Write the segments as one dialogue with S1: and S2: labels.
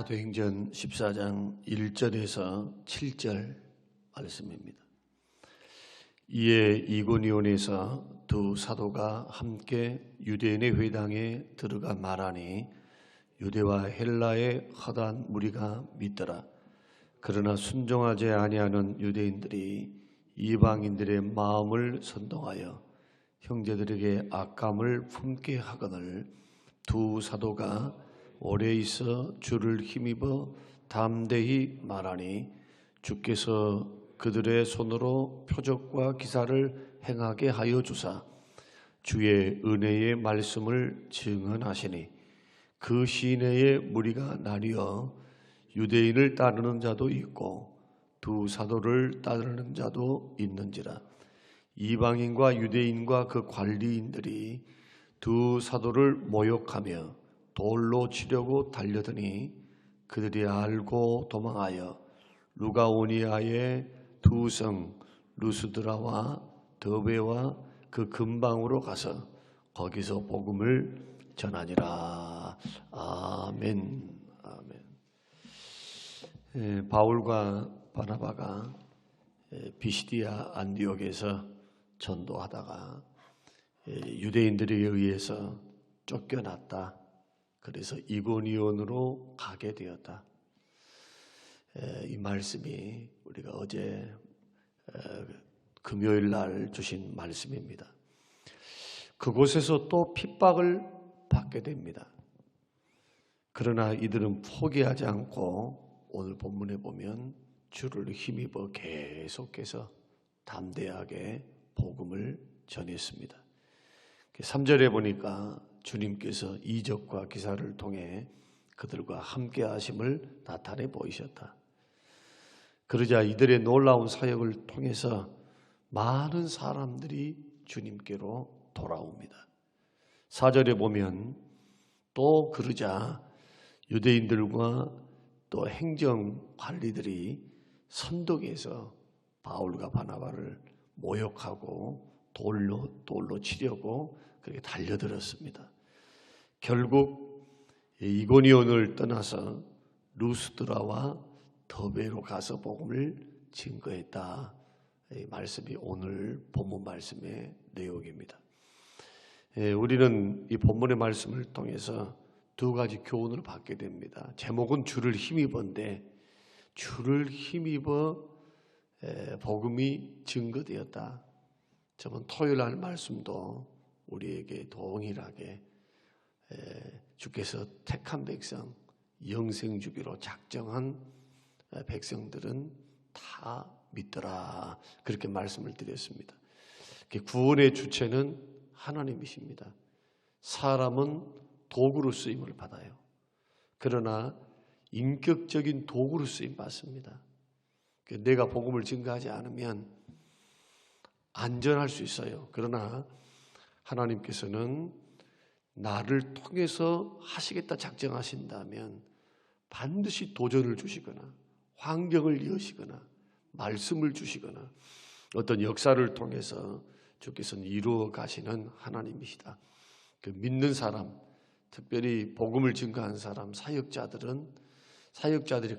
S1: 사도행전 14장 1절에서 7절 말씀입니다. 이에 이고니온에서 두 사도가 함께 유대인의 회당에 들어가 말하니 유대와 헬라의 허다한 무리가 믿더라. 그러나 순종하지 아니하는 유대인들이 이방인들의 마음을 선동하여 형제들에게 악감을 품게 하거늘 두 사도가 오래 있어 주를 힘입어 담대히 말하니 주께서 그들의 손으로 표적과 기사를 행하게 하여 주사 주의 은혜의 말씀을 증언하시니 그 시내에 무리가 나뉘어 유대인을 따르는 자도 있고 두 사도를 따르는 자도 있는지라. 이방인과 유대인과 그 관리인들이 두 사도를 모욕하며 돌로 치려고 달려드니 그들이 알고 도망하여 루가오니아의 두 성 루스드라와 더베와 그 근방으로 가서 거기서 복음을 전하니라. 아멘. 아멘. 바울과 바나바가 비시디아 안디옥에서 전도하다가 유대인들에 의해서 쫓겨났다. 그래서 이고니온으로 가게 되었다. 이 말씀이 우리가 어제 금요일 날 주신 말씀입니다. 그곳에서 또 핍박을 받게 됩니다. 그러나 이들은 포기하지 않고 오늘 본문에 보면 주를 힘입어 계속해서 담대하게 복음을 전했습니다. 3절에 보니까 주님께서 이적과 기사를 통해 그들과 함께 하심을 나타내 보이셨다. 그러자 이들의 놀라운 사역을 통해서 많은 사람들이 주님께로 돌아옵니다. 4절에 보면 또 그러자 유대인들과 또 행정관리들이 선동해서 바울과 바나바를 모욕하고 돌로 치려고 그렇게 달려들었습니다. 결국 이고니온을 떠나서 루스드라와 더베로 가서 복음을 증거했다. 이 말씀이 오늘 본문 말씀의 내용입니다. 우리는 이 본문의 말씀을 통해서 두 가지 교훈을 받게 됩니다. 제목은 주를 힘입어인데 주를 힘입어 복음이 증거되었다. 저번 토요일 날 말씀도 우리에게 동일하게 주께서 택한 백성, 영생 주기로 작정한 백성들은 다 믿더라. 그렇게 말씀을 드렸습니다. 구원의 주체는 하나님이십니다. 사람은 도구로 쓰임을 받아요. 그러나 인격적인 도구로 쓰임 받습니다. 내가 복음을 증거하지 않으면 안전할 수 있어요. 그러나 하나님께서는 나를 통해서 하시겠다 작정하신다면 반드시 도전을 주시거나 환경을 여시거나 말씀을 주시거나 어떤 역사를 통해서 주께서는 이루어 가시는 하나님이시다. 그 믿는 사람, 특별히 복음을 증거한 사람, 사역자들이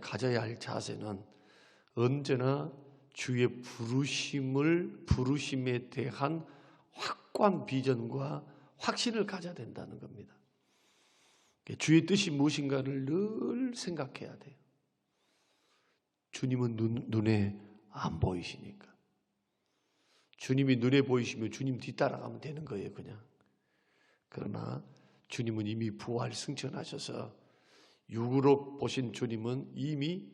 S1: 가져야 할 자세는 언제나 주의 부르심에 대한 확고한 비전과 확신을 가져야 된다는 겁니다. 주의 뜻이 무엇인가를 늘 생각해야 돼요. 주님은 눈에 안 보이시니까. 주님이 눈에 보이시면 주님 뒤따라가면 되는 거예요, 그냥. 그러나 주님은 이미 부활 승천하셔서 육으로 보신 주님은 이미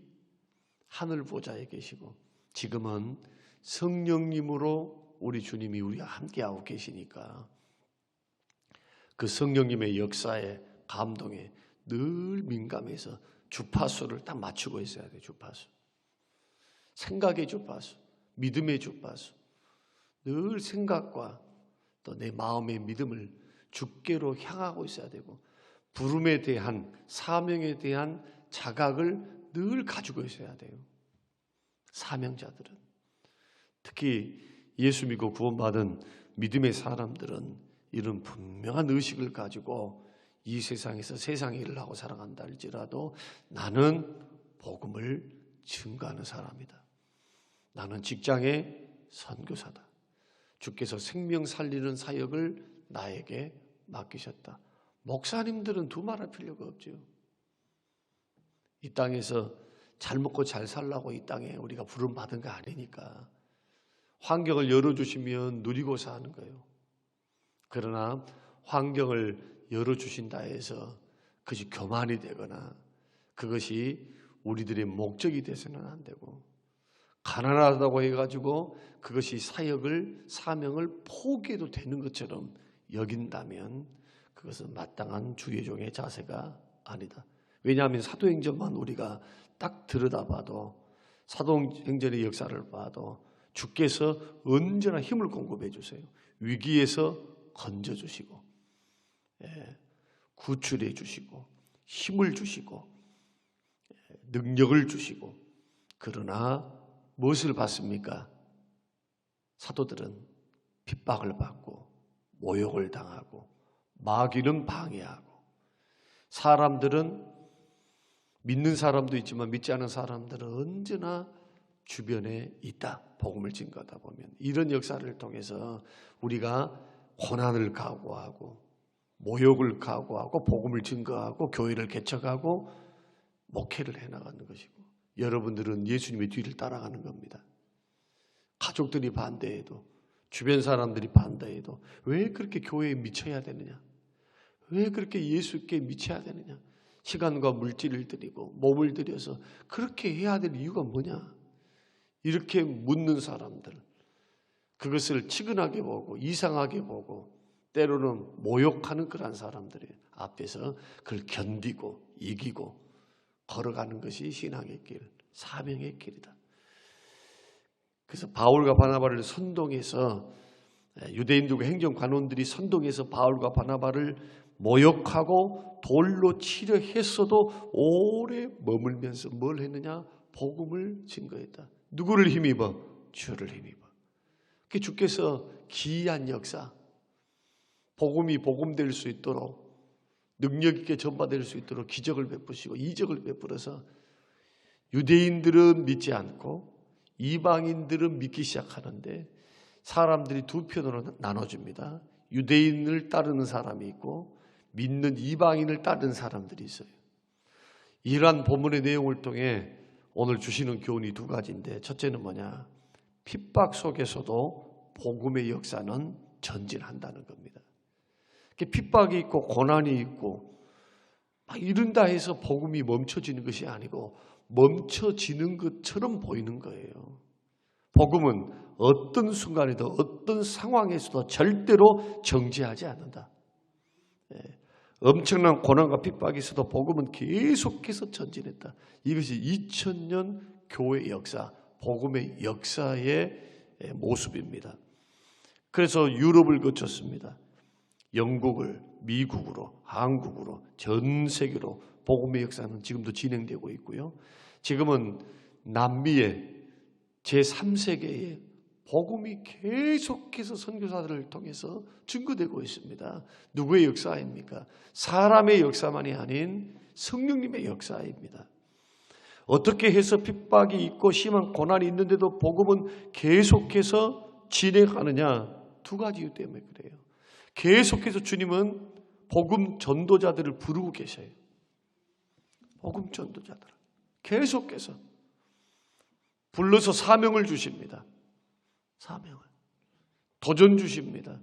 S1: 하늘 보좌에 계시고 지금은 성령님으로 우리 주님이 우리와 함께하고 계시니까 그 성령님의 역사에 감동에 늘 민감해서 주파수를 딱 맞추고 있어야 돼요. 주파수. 생각의 주파수, 믿음의 주파수. 늘 생각과 또 내 마음의 믿음을 주께로 향하고 있어야 되고 부름에 대한 사명에 대한 자각을 늘 가지고 있어야 돼요. 사명자들은 특히 예수 믿고 구원받은 믿음의 사람들은 이런 분명한 의식을 가지고 이 세상에서 세상의 일을 하고 살아간다 할지라도 나는 복음을 증거하는 사람이다. 나는 직장의 선교사다. 주께서 생명 살리는 사역을 나에게 맡기셨다. 목사님들은 두말할 필요가 없죠. 이 땅에서 잘 먹고 잘 살라고 이 땅에 우리가 부름받은 거 아니니까 환경을 열어주시면 누리고 사는 거예요. 그러나 환경을 열어주신다 해서 그것이 교만이 되거나 그것이 우리들의 목적이 돼서는 안 되고, 가난하다고 해가지고 그것이 사명을 포기해도 되는 것처럼 여긴다면 그것은 마땅한 주의 종의 자세가 아니다. 왜냐하면 사도행전만 우리가 딱 들여다봐도, 사도행전의 역사를 봐도 주께서 언제나 힘을 공급해 주세요. 위기에서 건져주시고, 구출해 주시고, 힘을 주시고, 능력을 주시고. 그러나 무엇을 받습니까? 사도들은 핍박을 받고 모욕을 당하고 마귀는 방해하고, 사람들은, 믿는 사람도 있지만 믿지 않은 사람들은 언제나 주변에 있다. 복음을 증거하다 보면 이런 역사를 통해서 우리가 고난을 각오하고 모욕을 각오하고 복음을 증거하고 교회를 개척하고 목회를 해나가는 것이고, 여러분들은 예수님의 뒤를 따라가는 겁니다. 가족들이 반대해도, 주변 사람들이 반대해도 왜 그렇게 교회에 미쳐야 되느냐? 왜 그렇게 예수께 미쳐야 되느냐? 시간과 물질을 들이고 몸을 들여서 그렇게 해야 될 이유가 뭐냐? 이렇게 묻는 사람들, 그것을 치근하게 보고 이상하게 보고 때로는 모욕하는 그런 사람들이 앞에서 그걸 견디고 이기고 걸어가는 것이 신앙의 길, 사명의 길이다. 그래서 바울과 바나바를 선동해서, 유대인들과 행정관원들이 선동해서 바울과 바나바를 모욕하고 돌로 치려 했어도 오래 머물면서 뭘 했느냐? 복음을 증거했다. 누구를 힘입어? 주를 힘입어. 그 주께서 기이한 역사, 복음이 복음될 수 있도록, 능력 있게 전파될 수 있도록 기적을 베푸시고 이적을 베풀어서 유대인들은 믿지 않고 이방인들은 믿기 시작하는데, 사람들이 두 편으로 나눠줍니다. 유대인을 따르는 사람이 있고 믿는 이방인을 따르는 사람들이 있어요. 이러한 본문의 내용을 통해 오늘 주시는 교훈이 두 가지인데, 첫째는 뭐냐? 핍박 속에서도 복음의 역사는 전진한다는 겁니다. 핍박이 있고 고난이 있고 막 이른다 해서 복음이 멈춰지는 것이 아니고 멈춰지는 것처럼 보이는 거예요. 복음은 어떤 순간에도 어떤 상황에서도 절대로 정지하지 않는다. 엄청난 고난과 핍박이 있어도 복음은 계속해서 전진했다. 이것이 2000년 교회 역사, 복음의 역사의 모습입니다. 그래서 유럽을 거쳤습니다. 영국을, 미국으로, 한국으로, 전 세계로 복음의 역사는 지금도 진행되고 있고요. 지금은 남미의 제3세계에 복음이 계속해서 선교사들을 통해서 증거되고 있습니다. 누구의 역사입니까? 사람의 역사만이 아닌 성령님의 역사입니다. 어떻게 해서 핍박이 있고 심한 고난이 있는데도 복음은 계속해서 진행하느냐? 두 가지 이유 때문에 그래요. 계속해서 주님은 복음 전도자들을 부르고 계셔요. 복음 전도자들 계속해서 불러서 사명을 주십니다. 사명을, 도전 주십니다.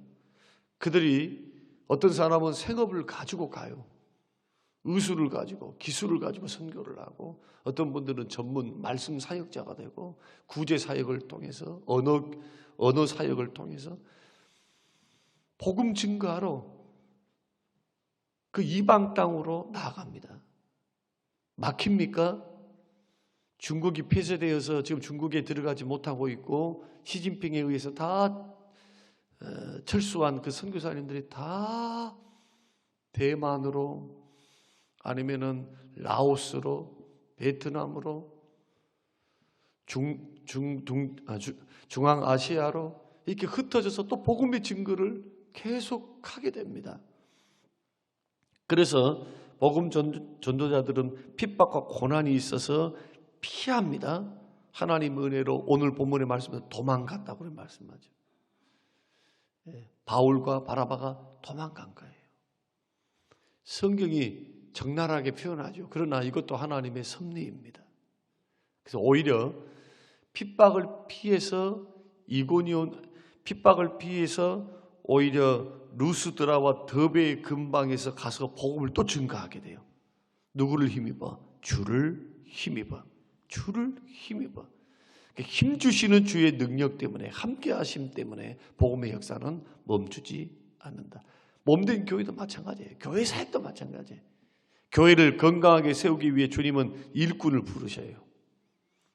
S1: 그들이, 어떤 사람은 생업을 가지고 가요. 의술을 가지고, 기술을 가지고 선교를 하고, 어떤 분들은 전문 말씀 사역자가 되고 구제 사역을 통해서, 언어 사역을 통해서 복음 증거하러 그 이방 땅으로 나아갑니다. 막힙니까? 중국이 폐쇄되어서 지금 중국에 들어가지 못하고 있고, 시진핑에 의해서 다 철수한 그 선교사님들이 다 대만으로, 아니면은 라오스로, 베트남으로, 중앙아시아로 이렇게 흩어져서 또 복음의 증거를 계속하게 됩니다. 그래서 복음 전도자들은 핍박과 고난이 있어서 피합니다. 하나님 은혜로 오늘 본문의 말씀은 도망갔다고 말씀하죠. 바울과 바나바가 도망간 거예요. 성경이 적나라하게 표현하죠. 그러나 이것도 하나님의 섭리입니다. 그래서 오히려 핍박을 피해서 오히려 루스드라와 더베의 근방에서 가서 복음을 또 증거하게 돼요. 누구를 힘입어? 주를 힘입어. 주를 힘입어. 힘 주시는 주의 능력 때문에, 함께 하심 때문에 복음의 역사는 멈추지 않는다. 몸된 교회도 마찬가지예요. 교회 사역도 마찬가지예요. 교회를 건강하게 세우기 위해 주님은 일꾼을 부르셔요.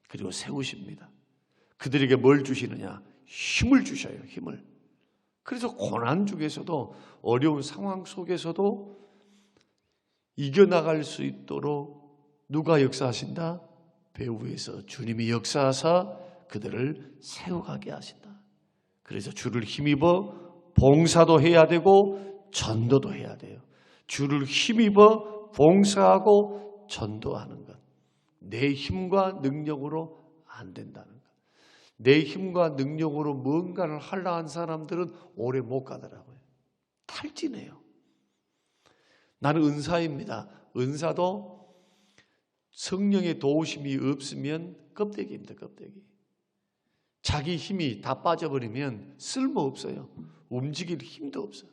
S1: 그리고 세우십니다. 그들에게 뭘 주시느냐? 힘을 주셔요. 힘을. 그래서 고난 중에서도, 어려운 상황 속에서도 이겨나갈 수 있도록 누가 역사하신다? 배후에서 주님이 역사하사 그들을 세워가게 하신다. 그래서 주를 힘입어 봉사도 해야 되고 전도도 해야 돼요. 주를 힘입어 봉사하고 전도하는 것. 내 힘과 능력으로 안 된다는 것. 내 힘과 능력으로 뭔가를 하려 한 사람들은 오래 못 가더라고요. 탈진해요. 나는 은사입니다. 은사도 성령의 도우심이 없으면 껍데기입니다. 껍데기. 자기 힘이 다 빠져버리면 쓸모없어요. 움직일 힘도 없어요.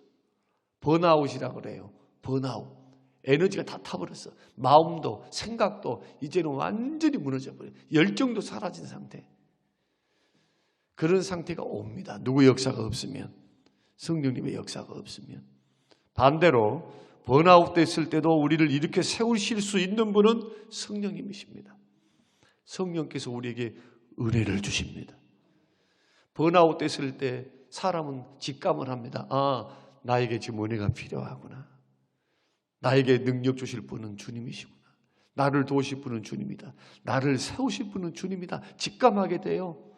S1: 번아웃이라고 그래요. 번아웃. 에너지가 다 타버렸어. 마음도 생각도 이제는 완전히 무너져버려요. 열정도 사라진 상태. 그런 상태가 옵니다. 누구 역사가 없으면. 성령님의 역사가 없으면. 반대로 번아웃 됐을 때도 우리를 이렇게 세우실 수 있는 분은 성령님이십니다. 성령께서 우리에게 은혜를 주십니다. 번아웃 됐을 때 사람은 직감을 합니다. 아, 나에게 지금 은혜가 필요하구나. 나에게 능력 주실 분은 주님이시구나. 나를 도우실 분은 주님이다. 나를 세우실 분은 주님이다. 직감하게 돼요.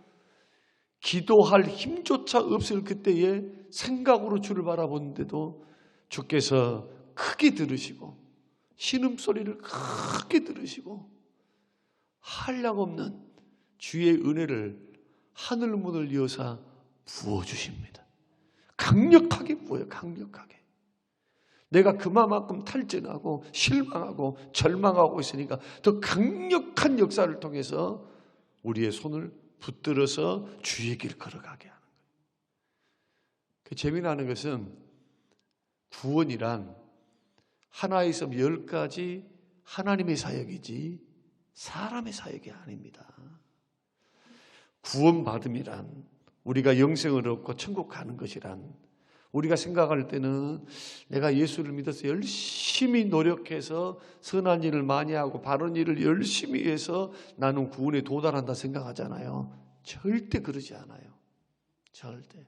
S1: 기도할 힘조차 없을 그때에 생각으로 주를 바라보는데도 주께서 크게 들으시고 신음소리를 크게 들으시고 한량 없는 주의 은혜를 하늘문을 여사 부어주십니다. 강력하게 부어요. 강력하게. 내가 그만큼 탈진하고 실망하고 절망하고 있으니까 더 강력한 역사를 통해서 우리의 손을 붙들어서 주의 길 걸어가게 하는 거예요. 그 재미나는 것은 구원이란 하나에서 10가지 하나님의 사역이지 사람의 사역이 아닙니다. 구원받음이란 우리가 영생을 얻고 천국 가는 것이란 우리가 생각할 때는 내가 예수를 믿어서 열심히 노력해서 선한 일을 많이 하고 바른 일을 열심히 해서 나는 구원에 도달한다 생각하잖아요. 절대 그러지 않아요. 절대.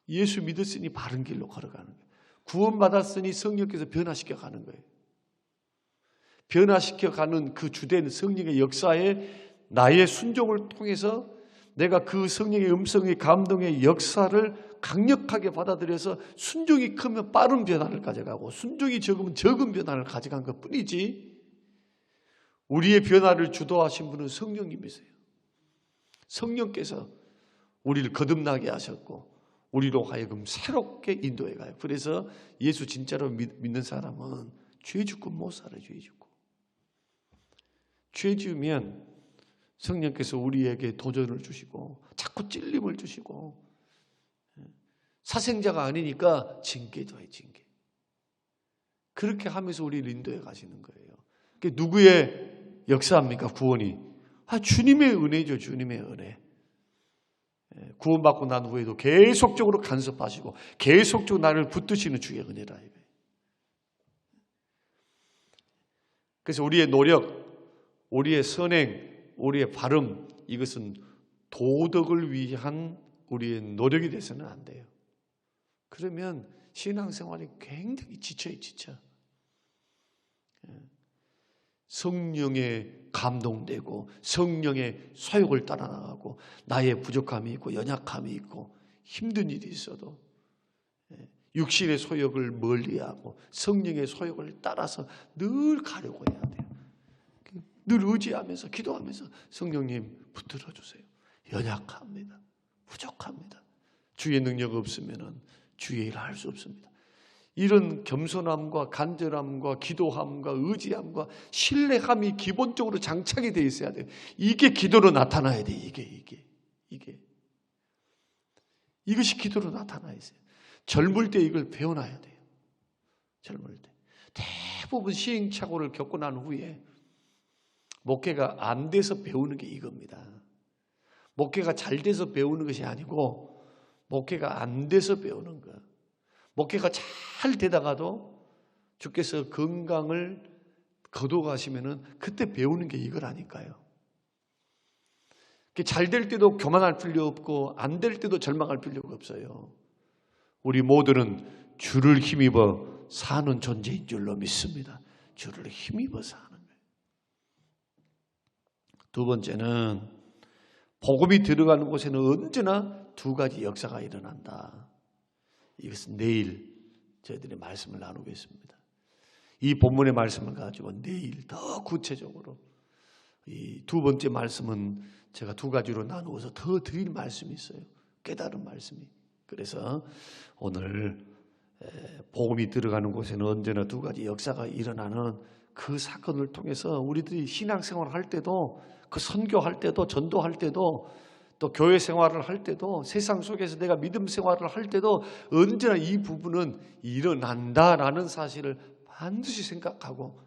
S1: 예수 믿었으니 바른 길로 걸어가는 거예요. 구원받았으니 성령께서 변화시켜 가는 거예요. 변화시켜 가는 그 주된 성령의 역사에 나의 순종을 통해서 내가 그 성령의 음성의 감동의 역사를 강력하게 받아들여서 순종이 크면 빠른 변화를 가져가고 순종이 적으면 적은 변화를 가져간 것 뿐이지 우리의 변화를 주도하신 분은 성령님이세요. 성령께서 우리를 거듭나게 하셨고 우리로 하여금 새롭게 인도해 가요. 그래서 예수 진짜로 믿는 사람은 죄 짓고 못 살아요. 죄 짓고. 죄 지으면 성령께서 우리에게 도전을 주시고 자꾸 찔림을 주시고 사생자가 아니니까 징계도 해. 징계. 그렇게 하면서 우리를 인도해 가시는 거예요. 그게 누구의 역사입니까? 구원이. 주님의 은혜죠. 주님의 은혜. 구원받고 난 후에도 계속적으로 간섭하시고 계속적으로 나를 붙드시는 주의 은혜라. 그래서 우리의 노력, 우리의 선행, 우리의 발음 이것은 도덕을 위한 우리의 노력이 돼서는 안 돼요. 그러면 신앙생활이 굉장히 지쳐요. 지쳐. 성령에 감동되고 성령의 사역을 따라 나가고 나의 부족함이 있고 연약함이 있고 힘든 일이 있어도 육신의 소욕을 멀리하고 성령의 소욕을 따라서 늘 가려고 해야 돼요. 늘 의지하면서 기도하면서 성령님 붙들어 주세요. 연약합니다. 부족합니다. 주의 능력 없으면 주의 일을 할 수 없습니다. 이런 겸손함과 간절함과 기도함과 의지함과 신뢰함이 기본적으로 장착이 되어 있어야 돼요. 이게 기도로 나타나야 돼요. 이것이 기도로 나타나야 돼요. 젊을 때 이걸 배워놔야 돼요. 젊을 때. 대부분 시행착오를 겪고 난 후에 목회가 안 돼서 배우는 게 이겁니다. 목회가 잘 돼서 배우는 것이 아니고 목회가 안 돼서 배우는 거. 목회가 잘 되다가도 주께서 건강을 거둬가시면은 그때 배우는 게 이거라니까요. 잘 될 때도 교만할 필요 없고 안 될 때도 절망할 필요가 없어요. 우리 모두는 주를 힘입어 사는 존재인 줄로 믿습니다. 주를 힘입어 사는 거예요. 두 번째는 복음이 들어가는 곳에는 언제나 두 가지 역사가 일어난다. 이것은 내일 저희들이 말씀을 나누겠습니다. 이 본문의 말씀을 가지고 내일 더 구체적으로 이 두 번째 말씀은 제가 두 가지로 나누어서 더 드릴 말씀이 있어요. 깨달은 말씀이. 그래서 오늘 복음이 들어가는 곳에는 언제나 두 가지 역사가 일어나는 그 사건을 통해서 우리들이 신앙생활을 할 때도 그 선교할 때도 전도할 때도 또 교회 생활을 할 때도 세상 속에서 내가 믿음 생활을 할 때도 언제나 이 부분은 일어난다라는 사실을 반드시 생각하고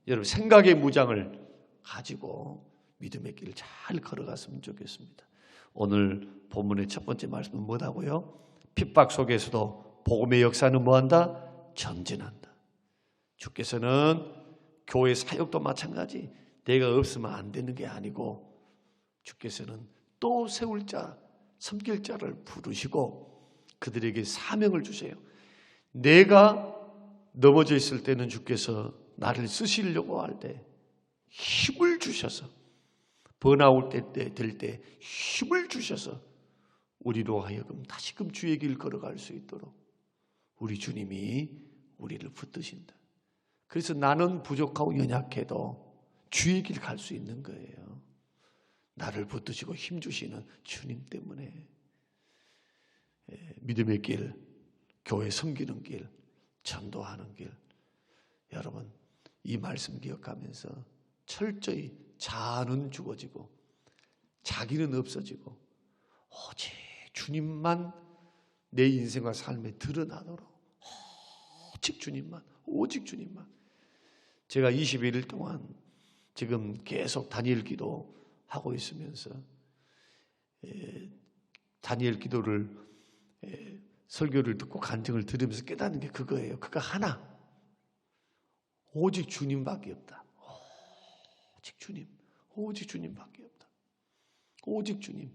S1: 여러분 생각의 무장을 가지고 믿음의 길을 잘 걸어갔으면 좋겠습니다. 오늘 본문의 첫 번째 말씀은 뭐라고요? 핍박 속에서도 복음의 역사는 뭐한다? 전진한다. 주께서는 교회 사역도 마찬가지 내가 없으면 안 되는 게 아니고 주께서는 또 세울 자, 섬길 자를 부르시고 그들에게 사명을 주세요. 내가 넘어져 있을 때는 주께서 나를 쓰시려고 할 때 힘을 주셔서 번아웃 될 때 힘을 주셔서 우리로 하여금 다시금 주의 길 걸어갈 수 있도록 우리 주님이 우리를 붙드신다. 그래서 나는 부족하고 연약해도 주의 길 갈 수 있는 거예요. 나를 붙드시고 힘주시는 주님 때문에 믿음의 길, 교회 섬기는 길, 전도하는 길 여러분 이 말씀 기억하면서 철저히 자아는 죽어지고 자기는 없어지고 오직 주님만 내 인생과 삶에 드러나도록 오직 주님만 제가 21일 동안 지금 계속 다니엘 기도 하고 있으면서 다니엘 기도를 설교를 듣고 간증을 들으면서 깨닫는 게 그거예요. 그거 하나. 오직 주님밖에 없다. 오직 주님밖에 없다. 오직 주님.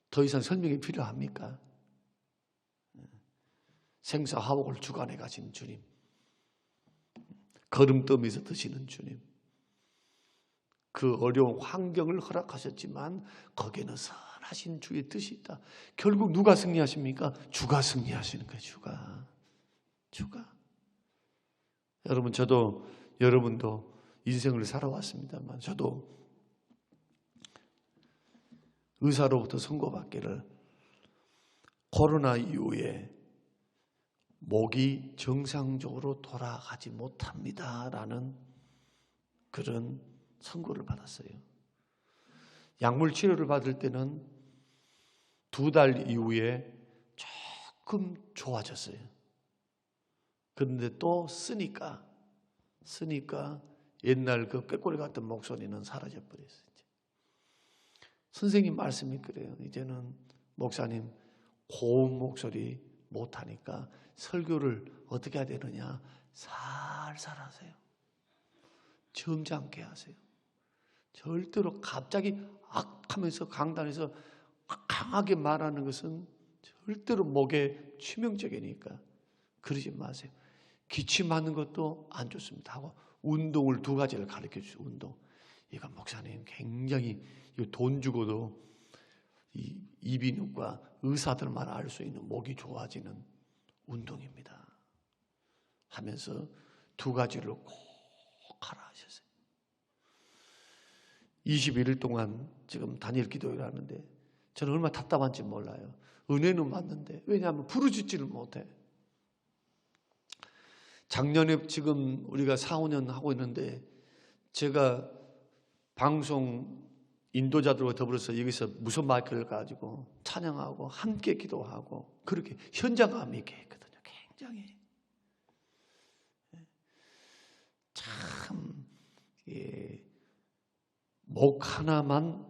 S1: 더 이상 설명이 필요합니까? 생사화복을 주관해 가신 주님. 거름떠미에서 드시는 주님. 그 어려운 환경을 허락하셨지만 거기에는 선하신 주의 뜻이 있다. 결국 누가 승리하십니까? 주가 승리하시는 거예요. 주가. 여러분 저도 여러분도 인생을 살아왔습니다만 저도 의사로부터 선고받기를 코로나 이후에 목이 정상적으로 돌아가지 못합니다라는 그런 선고를 받았어요. 약물 치료를 받을 때는 2달 이후에 조금 좋아졌어요. 그런데 또 쓰니까 옛날 그 꾀꼬리 같은 목소리는 사라져 버렸어요. 선생님 말씀이 그래요. 이제는 목사님 고운 목소리 못하니까 설교를 어떻게 해야 되느냐. 살살 하세요. 점잖게 하세요. 절대로 갑자기 하면서 강단에서 강하게 말하는 것은 절대로 목에 치명적이니까 그러지 마세요. 기침하는 것도 안 좋습니다 하고 운동을 2가지를 가르쳐 주세요. 운동. 이거 목사님 굉장히 돈 주고도 이 이비인후과 의사들만 알 수 있는 목이 좋아지는 운동입니다. 하면서 두 가지를 꼭 하라 하셨어요. 21일 동안 지금 단일 기도회를 하는데 저는 얼마나 답답한지 몰라요. 은혜는 맞는데 왜냐하면 부르짖지를 못해. 작년에 지금 우리가 4, 5년 하고 있는데 제가 방송 인도자들과 더불어서 여기서 무슨 마이크를 가지고 찬양하고 함께 기도하고 그렇게 현장감 있게 했거든요. 굉장히 참 목 하나만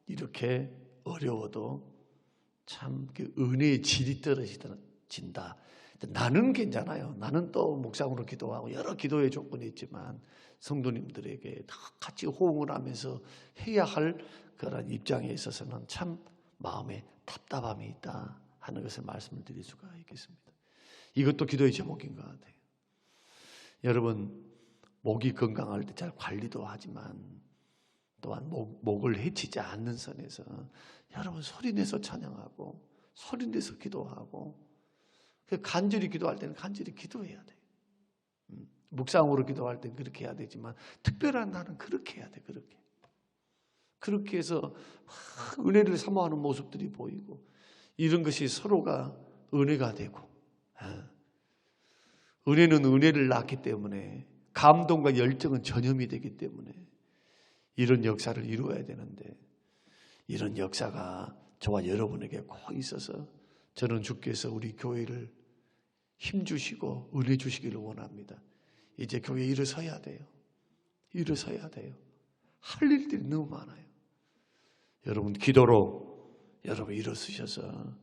S1: 이렇게 어려워도 참 그 은혜의 질이 떨어진다. 나는 괜찮아요. 나는 또 묵상으로 기도하고 여러 기도의 조건이 있지만 성도님들에게 다 같이 호응을 하면서 해야 할 그런 입장에 있어서는 참 마음에 답답함이 있다 하는 것을 말씀을 드릴 수가 있겠습니다. 이것도 기도의 제목인 것 같아요. 여러분 목이 건강할 때 잘 관리도 하지만 또한 목을 해치지 않는 선에서 여러분 소리내서 찬양하고 소리내서 기도하고 간절히 기도할 때는 간절히 기도해야 돼요. 묵상으로 기도할 때는 그렇게 해야 되지만 특별한 날은 그렇게 해야 돼. 그렇게 해서 은혜를 사모하는 모습들이 보이고 이런 것이 서로가 은혜가 되고 은혜는 은혜를 낳기 때문에 감동과 열정은 전염이 되기 때문에 이런 역사를 이루어야 되는데 이런 역사가 저와 여러분에게 꼭 있어서 저는 주께서 우리 교회를 힘주시고 은혜 주시기를 원합니다. 이제 교회에 일어서야 돼요. 일어서야 돼요. 할 일들이 너무 많아요. 여러분 기도로 여러분 일어서셔서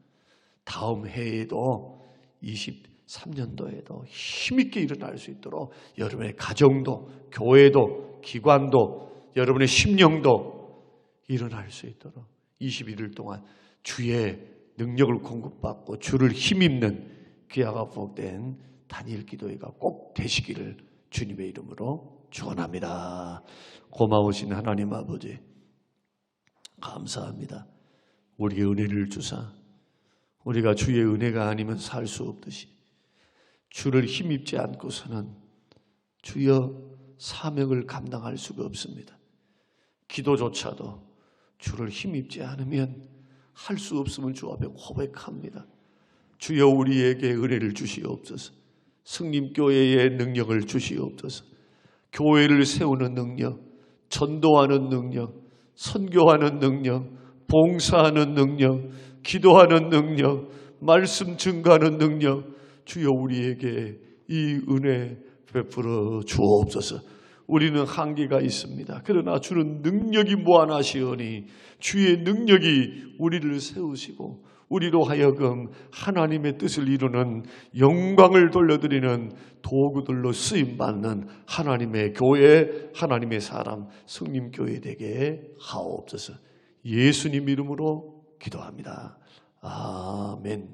S1: 다음 해에도 23년도에도 힘있게 일어날 수 있도록 여러분의 가정도 교회도 기관도 여러분의 심령도 일어날 수 있도록 21일 동안 주의 능력을 공급받고 주를 힘입는 귀하가 부복된 단일 기도회가 꼭 되시기를 주님의 이름으로 축원합니다. 고마우신 하나님 아버지 감사합니다. 우리에게 은혜를 주사 우리가 주의 은혜가 아니면 살 수 없듯이 주를 힘입지 않고서는 주여 사명을 감당할 수가 없습니다. 기도조차도 주를 힘입지 않으면 할 수 없음을 주 앞에 고백합니다. 주여 우리에게 은혜를 주시옵소서. 성림교회의 능력을 주시옵소서. 교회를 세우는 능력, 전도하는 능력, 선교하는 능력, 봉사하는 능력, 기도하는 능력, 말씀 증가하는 능력, 주여 우리에게 이 은혜 베풀어 주옵소서. 우리는 한계가 있습니다. 그러나 주는 능력이 무한하시오니 주의 능력이 우리를 세우시고 우리로 하여금 하나님의 뜻을 이루는 영광을 돌려드리는 도구들로 쓰임받는 하나님의 교회, 하나님의 사람, 성림교회 되게 하옵소서. 예수님 이름으로 기도합니다. 아멘.